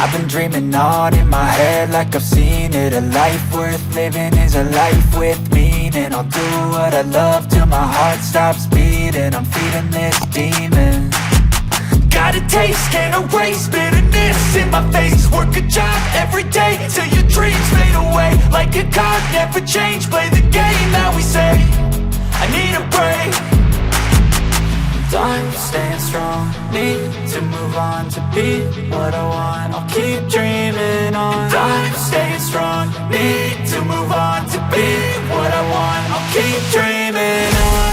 I've been dreaming on in my head like I've seen it. A life worth living is a life with meaning. I'll do what I love till my heart stops beating. I'm feeding this demon. Got a taste, can't erase bitterness in my face. Work a job every day till your dreams fade away. Like a card, never change, play the game that we say. I need a break. I'm staying strong, need to move on to be what I want. I'll keep dreaming on. I'm staying strong, need to move on to be what I want. I'll keep dreaming on.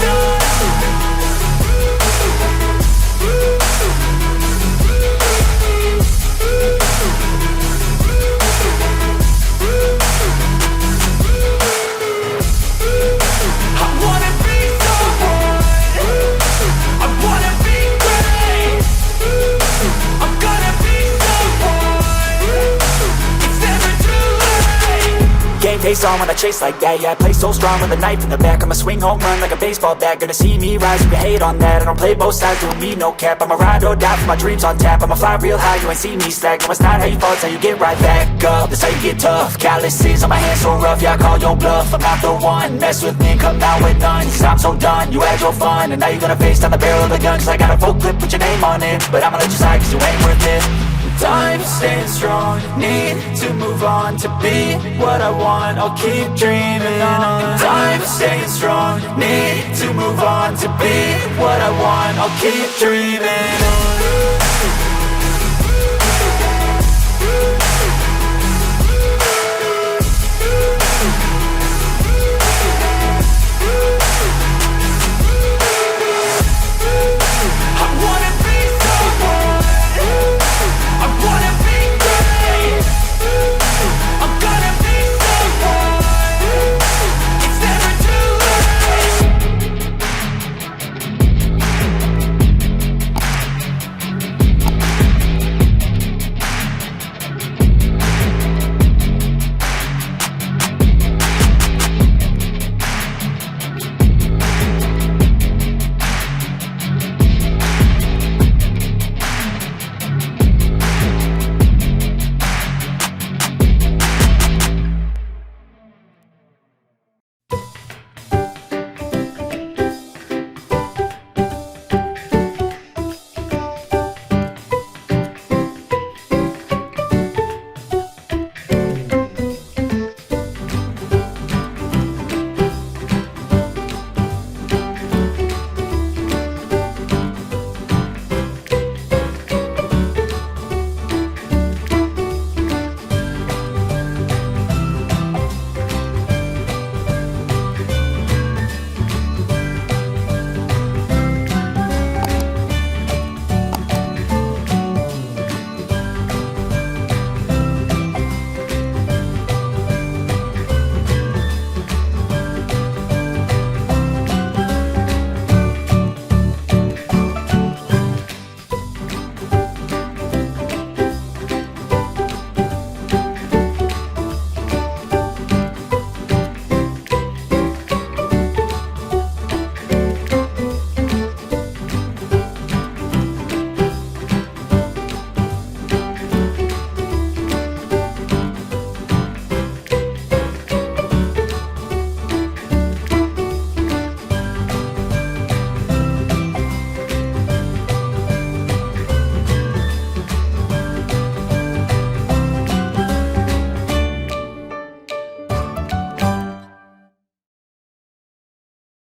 Game face on when I chase like that. Yeah, I play so strong with a knife in the back. I'ma swing home run like a baseball bat. Gonna see me rise if you hate on that. I don't play both sides, doing me no cap. I'ma ride or die for my dreams on tap. I'ma fly real high, you ain't see me slack. No, it's not how you fall, it's how you get right back up. That's how you get tough. Calluses on my hands so rough, yeah, I call your bluff. I'm not the one, mess with me and come out with none. Cause I'm so done, you had your fun. And now you're gonna face down the barrel of the gun. Cause I got a full clip with your name on it. But I'ma let you slide cause you ain't worth it. I'm staying strong, need to move on to be what I want. I'll keep dreaming on. I'm staying strong, need to move on to be what I want. I'll keep dreaming on.